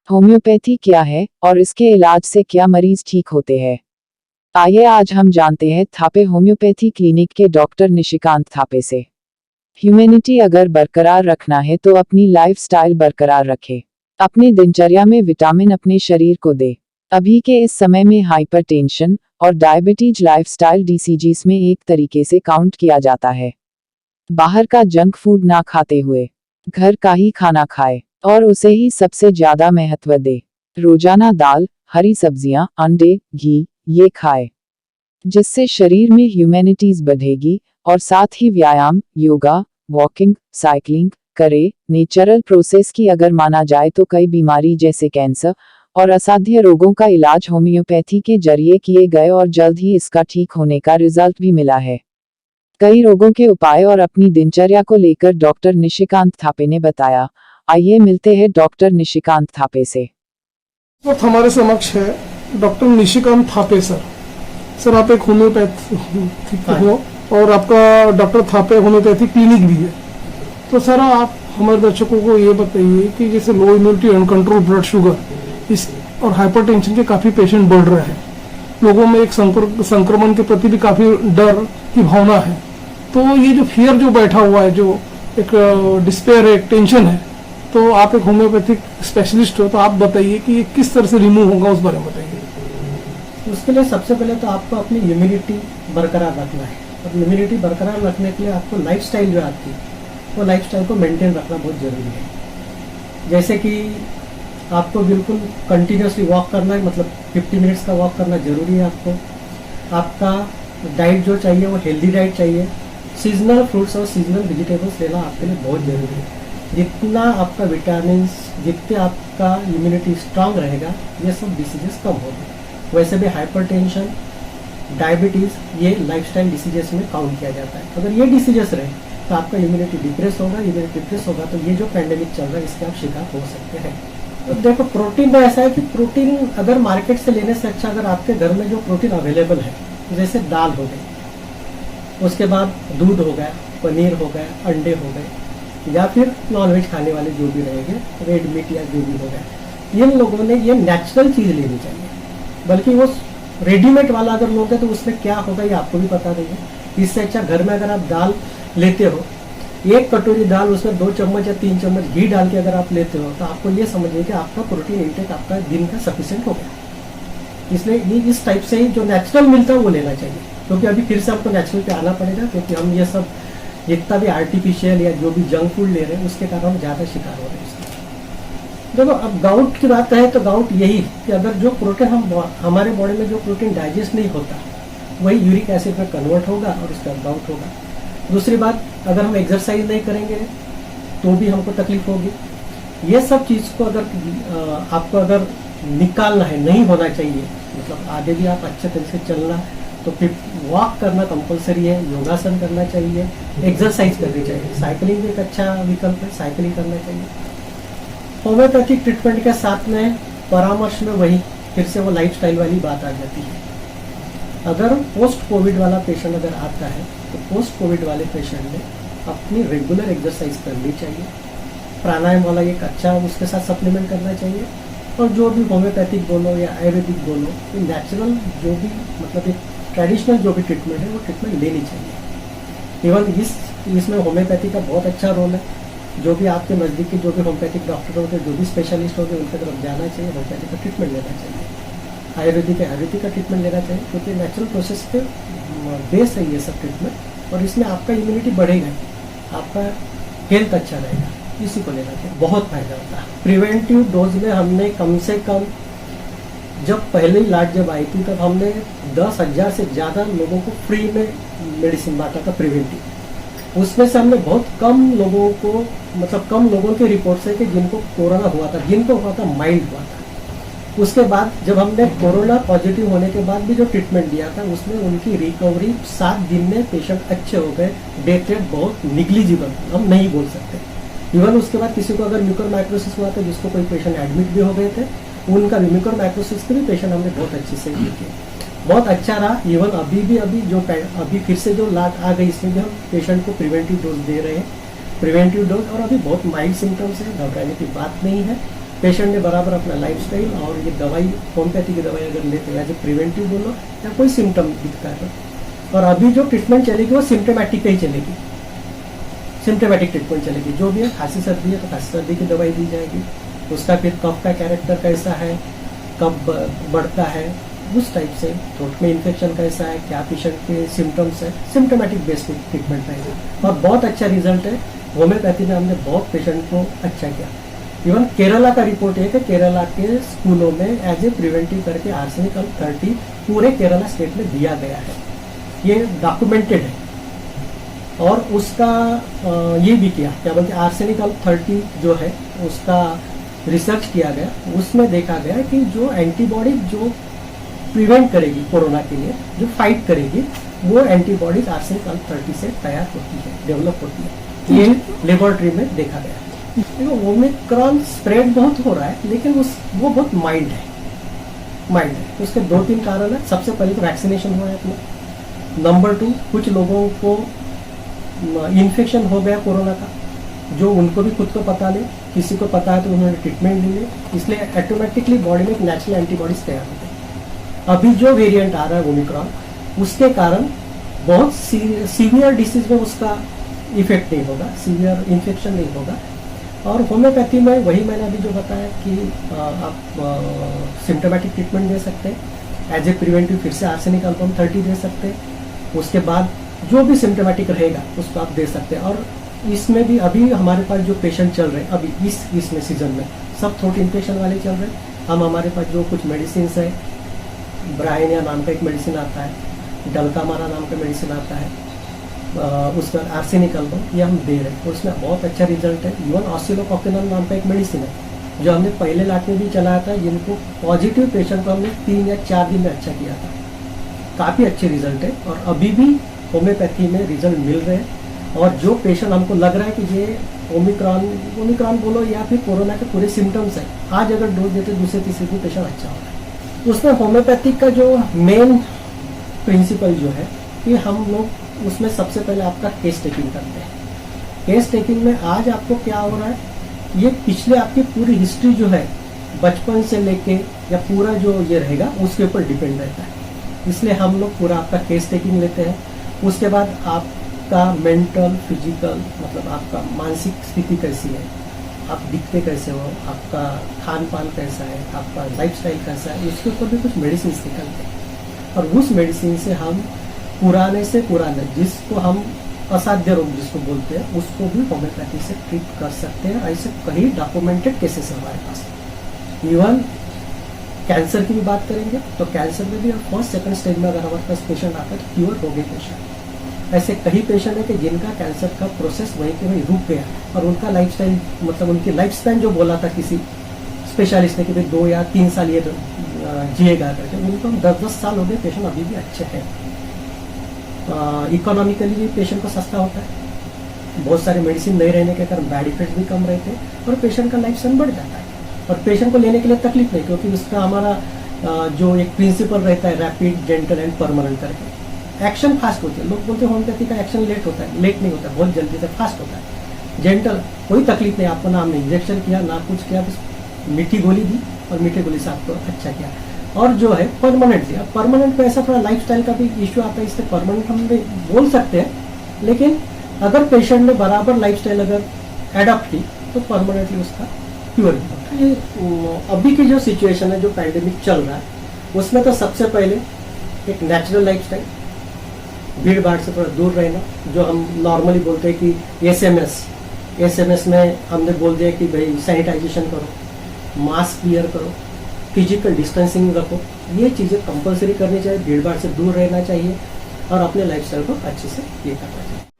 Homeopathy क्या है और इसके इलाज से क्या मरीज ठीक होते हैं? आइए आज हम जानते हैं थापे होम्योपैथी क्लिनिक के डॉक्टर निशिकांत थापे से। ह्यूमैनिटी अगर बरकरार रखना है तो अपनी लाइफस्टाइल बरकरार रखे। अपनी दिनचर्या में विटामिन अपने शरीर को दे। अभी के इस समय में हाइपरटेंशन और डायबिटीज लाइफस्टाइल डिसीजीज में एक तरीके से काउंट किया जाता है। बाहर का जंक फूड ना खाते हुए घर का ही खाना खाए और उसे ही सबसे ज्यादा महत्व दे। रोजाना दाल, हरी सब्जियां, अंडे, घी ये खाए, जिससे शरीर में ह्यूमैनिटीज बढ़ेगी और साथ ही व्यायाम, योगा, वॉकिंग, साइकिलिंग करे। नेचुरल प्रोसेस की अगर माना जाए तो कई बीमारी जैसे कैंसर और असाध्य रोगों का इलाज होम्योपैथी के जरिए किए गए और जल्द ही इसका ठीक होने का रिजल्ट भी मिला है। कई रोगों के उपाय और अपनी दिनचर्या को लेकर डॉक्टर निशिकांत थापे ने बताया। आइए मिलते हैं डॉक्टर निशिकांत थापे से। तो हमारे समक्ष है डॉक्टर निशिकांत थापे सर। सर आप एक होम्योपैथिक हो और आपका डॉक्टर थापे होम्योपैथिक क्लिनिक भी है। तो सर आप हमारे दर्शकों को ये बताइए कि जैसे low immunity, uncontrol blood sugar इस और हाइपरटेंशन के काफ़ी पेशेंट बढ़ रहे हैं। लोगों में एक संक्रमण के प्रति भी काफ़ी डर की भावना है। तो ये जो फियर जो बैठा हुआ है, जो एक डिस्पेयर है, एक टेंशन है, तो आप एक होम्योपैथिक स्पेशलिस्ट हो, तो आप बताइए कि ये किस तरह से रिमूव होगा, उस बारे में बताइए। उसके लिए सबसे पहले तो आपको अपनी इम्यूनिटी बरकरार रखना है। और इम्यूनिटी बरकरार रखने के लिए आपको लाइफस्टाइल जो आपकी, वो लाइफस्टाइल को मेंटेन रखना बहुत ज़रूरी है। जैसे कि आपको बिल्कुल कंटिन्यूसली वॉक करना है, मतलब 50 मिनट्स का वॉक करना ज़रूरी है आपको। आपका डाइट जो चाहिए वो हेल्दी डाइट चाहिए। सीजनल फ्रूट्स और सीजनल वेजिटेबल्स लेना आपके लिए बहुत ज़रूरी है। जितना आपका विटामिन, जितने आपका इम्यूनिटी स्ट्रांग रहेगा, ये सब डिसीजेस कम होंगे। वैसे भी हाइपरटेंशन, डायबिटीज़ ये लाइफस्टाइल डिसीजेस में काउंट किया जाता है। अगर ये डिसीजेस रहे तो आपका इम्यूनिटी डिप्रेस होगा। इम्यूनिटी डिप्रेस होगा तो ये जो पैंडेमिक चल रहा है इसके आप शिकार हो सकते हैं। तो देखो, प्रोटीन में ऐसा है कि प्रोटीन अगर मार्केट से लेने से अच्छा अगर आपके घर में जो प्रोटीन अवेलेबल है, जैसे दाल हो गई, उसके बाद दूध हो गया, पनीर हो गया, अंडे हो गए, या फिर नॉनवेज खाने वाले जो भी रहेंगे, रेड मीट या जो भी हो गया, इन लोगों ने ये नेचुरल चीज़ लेनी चाहिए। बल्कि वो रेडीमेड वाला अगर लोगे तो उसमें क्या होगा ये आपको भी पता नहीं है। इससे अच्छा घर में अगर आप दाल लेते हो, एक कटोरी दाल, उसमें 2 चम्मच या 3 चम्मच घी डाल के अगर आप लेते हो, तो आपको ये समझिए कि आपका प्रोटीन इंटेक आपका दिन का सफिशिएंट हो गया। इसलिए ये इस टाइप से ही जो नेचुरल मिलता है वो लेना चाहिए। क्योंकि अभी फिर से आपको नेचुरल पे आना पड़ेगा, क्योंकि हम ये सब जितना भी आर्टिफिशियल या जो भी जंक फूड ले रहे हैं उसके कारण हम ज़्यादा शिकार हो रहे हैं इसका। देखो, अब गाउट की बात है तो गाउट यही कि अगर जो प्रोटीन हमारे बॉडी में जो प्रोटीन डाइजेस्ट नहीं होता, वही यूरिक एसिड में कन्वर्ट होगा और उसका गाउट होगा। दूसरी बात, अगर हम एक्सरसाइज नहीं करेंगे तो भी हमको तकलीफ होगी। ये सब चीज़ को अगर आपको अगर निकालना है, नहीं होना चाहिए, मतलब आगे भी आप अच्छे तरह से चलना, तो फिर वॉक करना कंपलसरी है, योगासन करना चाहिए, एक्सरसाइज करनी चाहिए। साइकिलिंग भी एक अच्छा विकल्प है, साइकिलिंग करना चाहिए। होम्योपैथिक ट्रीटमेंट के साथ में परामर्श में वही फिर से वो लाइफस्टाइल वाली बात आ जाती है। अगर पोस्ट कोविड वाला पेशेंट अगर आता है तो पोस्ट कोविड वाले पेशेंट ने अपनी रेगुलर एक्सरसाइज करनी चाहिए। प्राणायाम वाला एक अच्छा उसके साथ सप्लीमेंट करना चाहिए। और जो भी होम्योपैथिक बोलो या आयुर्वेदिक बोलो, नेचुरल जो भी मतलब एक ट्रेडिशनल जो भी ट्रीटमेंट है वो ट्रीटमेंट लेनी चाहिए। इवन इसमें होम्योपैथी का बहुत अच्छा रोल है। जो भी आपके नज़दीक के जो भी होम्योपैथिक डॉक्टर होते हैं, जो भी स्पेशलिस्ट होते हैं, उनकी तरफ जाना चाहिए, होम्योपैथी का ट्रीटमेंट लेना चाहिए। आयुर्वेदिक का ट्रीटमेंट लेना चाहिए, क्योंकि नेचुरल प्रोसेस पे बेस है ये सब ट्रीटमेंट। और इसमें आपका इम्यूनिटी बढ़ेगा, आपका हेल्थ अच्छा रहेगा, इसी को लेना चाहिए। बहुत फायदा होता है। प्रिवेंटिव डोज में हमने कम से कम, जब पहले लाट जब आई थी तब हमने 10,000 से ज़्यादा लोगों को फ्री में मेडिसिन बांटा था प्रिवेंटिव। उसमें से हमने बहुत कम लोगों को, मतलब कम लोगों के रिपोर्ट्स है कि जिनको कोरोना हुआ था, जिनको हुआ था माइल्ड हुआ था। उसके बाद जब हमने कोरोना पॉजिटिव होने के बाद भी जो ट्रीटमेंट दिया था, उसमें उनकी रिकवरी 7 दिन में पेशेंट अच्छे हो गए। डेथ रेट बहुत निग्लिजिबल, हम नहीं बोल सकते। इवन उसके बाद किसी को अगर म्यूकोरमाइकोसिस हुआ था, जिसको कोई पेशेंट एडमिट भी हो गए थे, उनका म्यूकोरमाइकोसिस के भी पेशेंट हमने बहुत अच्छे से किए, बहुत अच्छा रहा। इवन अभी फिर से जो लाट आ गई, इसमें भी हम पेशेंट को प्रिवेंटिव डोज दे रहे हैं, प्रिवेंटिव डोज। और अभी बहुत माइल्ड सिम्टम्स है, घबराने की बात नहीं है। पेशेंट ने बराबर अपना लाइफस्टाइल और ये दवाई, होम्योपैथी की दवाई अगर लेते हैं एज ए प्रिवेंटिव बोलो या कोई सिम्टम दिखता है तो, और अभी जो ट्रीटमेंट चलेगी वो सिम्टोमेटिक पे ही चलेगी, सिम्टोमेटिक ट्रीटमेंट चलेगी। जो भी है, खांसी सर्दी है तो खांसी सर्दी की दवाई दी जाएगी, उसका फिर कफ का कैरेक्टर कैसा है, कब बढ़ता है, उस टाइप से थ्रोट में इन्फेक्शन कैसा है, क्या पेशेंट के सिम्टम्स है, सिम्टोमेटिक बेस्ड ट्रीटमेंट रहेगा और बहुत अच्छा रिजल्ट है। होम्योपैथी में हमने बहुत पेशेंट को अच्छा किया। इवन केरला का रिपोर्ट है कि केरला के स्कूलों में एज ए प्रिवेंटिव करके आर्सेनिकल 30 पूरे केरला स्टेट में दिया गया है, ये डॉक्यूमेंटेड है। और उसका ये भी किया, क्या बोलते हैं, आर्सेनिकल 30 जो है उसका रिसर्च किया गया, उसमें देखा गया कि जो एंटीबॉडी जो प्रिवेंट करेगी कोरोना के लिए, जो फाइट करेगी, वो एंटीबॉडीज आर्सेनिकल 30 से तैयार होती है, डेवलप होती है। ये लेबोरेटरी में देखा गया। देखो ओमिक्रॉन स्प्रेड बहुत हो रहा है, लेकिन वो बहुत माइल्ड है। उसके 2-3 कारण है। सबसे पहले तो वैक्सीनेशन हुआ है अपना। नंबर 2, कुछ लोगों को इन्फेक्शन हो गया कोरोना का, जो उनको भी खुद को पता नहीं, किसी को पता है तो उन्होंने ट्रीटमेंट ली, इसलिए ऑटोमेटिकली बॉडी में एक नेचुरल एंटीबॉडीज तैयार होते हैं। अभी जो वेरिएंट आ रहा है ओमिक्रॉन, उसके कारण बहुत सीवियर डिसीज में उसका इफेक्ट नहीं होगा, सीवियर इन्फेक्शन नहीं होगा। और होम्योपैथी में वही मैंने अभी जो बताया कि आप सिम्टोमेटिक ट्रीटमेंट दे सकते हैं, एज ए प्रिवेंटिव फिर से आर्सेनिक अल्बम 30 दे सकते हैं, उसके बाद जो भी सिम्टोमेटिक रहेगा उसको आप दे सकते हैं। और इसमें भी अभी हमारे पास जो पेशेंट चल रहे हैं अभी इसमें सीजन में सब थ्रोट इन्फेक्शन वाले चल रहे हैं। हमारे पास जो कुछ मेडिसिन है, ब्राइनिया नाम का एक मेडिसिन आता है, डल्कामारा नाम का मेडिसिन आता है, उसका आर्सेनिक अल्बम, ये हम दे रहे हैं, उसमें बहुत अच्छा रिजल्ट है। इवन ऑसिलोकॉकिनल नाम का एक मेडिसिन है जो हमने पहले लाट में भी चलाया था, जिनको पॉजिटिव पेशेंट को हमने 3 या 4 दिन में अच्छा किया था, काफ़ी अच्छे रिजल्ट है। और अभी भी होम्योपैथी में रिजल्ट मिल रहे हैं। और जो पेशेंट हमको लग रहा है कि ये ओमिक्रॉन बोलो या फिर कोरोना के पूरे सिम्टम्स है, आज अगर डोज देते दूसरे तीसरे दिन पेशेंट अच्छा हो रहा है। उसमें होम्योपैथिक का जो मेन प्रिंसिपल जो है कि हम लोग उसमें सबसे पहले आपका केस टेकिंग करते हैं। केस टेकिंग में आज आपको क्या हो रहा है, ये पिछले आपकी पूरी हिस्ट्री जो है बचपन से लेके या पूरा जो ये रहेगा उसके ऊपर डिपेंड रहता है, इसलिए हम लोग पूरा आपका केस टेकिंग लेते हैं। उसके बाद आपका मेंटल फिजिकल मतलब आपका मानसिक स्थिति कैसी है, आप दिखते कैसे हो, आपका खान पान कैसा है, आपका लाइफस्टाइल कैसा है, उसके ऊपर भी कुछ मेडिसिन निकलते हैं। और उस मेडिसिन से हम पुराने से पुराने जिसको हम असाध्य रोग जिसको बोलते हैं उसको भी होम्योपैथी से ट्रीट कर सकते हैं। ऐसे कई डॉक्यूमेंटेड केसेस है हमारे पास। इवन कैंसर की भी बात करेंगे तो कैंसर में भी हम फर्स्ट सेकंड स्टेज में अगर हमारे पास पेशेंट आता है तो क्योर हो गए पेशेंट। ऐसे कई पेशेंट है कि जिनका कैंसर का प्रोसेस वहीं के वहीं रुक गया और उनका लाइफस्टाइल मतलब उनकी लाइफ स्पैन जो बोला था किसी स्पेशलिस्ट ने कि भाई 2 या 3 साल ये जिएगा करके, उनको 10-10 साल हो गए, पेशेंट अभी भी अच्छे हैं। इकोनॉमिकली भी पेशेंट को सस्ता होता है, बहुत सारे मेडिसिन नहीं रहने के कारण बैड इफेक्ट भी कम रहते हैं और पेशेंट का लाइफ स्पैन बढ़ जाता है। और पेशेंट को लेने के लिए तकलीफ नहीं, क्योंकि उसका हमारा जो एक प्रिंसिपल रहता है रैपिड जेंटल एंड परमानेंट करके, एक्शन फास्ट होती है। लोग बोलते हैं होम्योपैथी का एक्शन लेट होता है, लेट नहीं होता, बहुत जल्दी से फास्ट होता है। जेंटल, कोई तकलीफ नहीं, आपको ना हमने इंजेक्शन किया ना कुछ किया, बस मीठी गोली दी और मीठी गोली से आपको अच्छा किया। और जो है परमानेंटली, अब परमानेंट में ऐसा थोड़ा लाइफस्टाइल का भी इश्यू आता है, इसलिए परमानेंट हम बोल सकते हैं, लेकिन अगर पेशेंट ने बराबर लाइफस्टाइल अगर एडॉप्ट की तो परमानेंटली उसका क्योर नहीं होता। ये अभी की जो सिचुएशन है, जो पैंडेमिक चल रहा है, उसमें तो सबसे पहले एक नेचुरल लाइफस्टाइल, भीड़ भाड़ से थोड़ा दूर रहना, जो हम नॉर्मली बोलते हैं कि एसएमएस में हमने बोल दिया कि भाई सैनिटाइजेशन करो, मास्क वियर करो, फिजिकल डिस्टेंसिंग रखो, ये चीज़ें कंपलसरी करनी चाहिए, भीड़ भाड़ से दूर रहना चाहिए और अपने लाइफस्टाइल को अच्छे से ये करना चाहिए।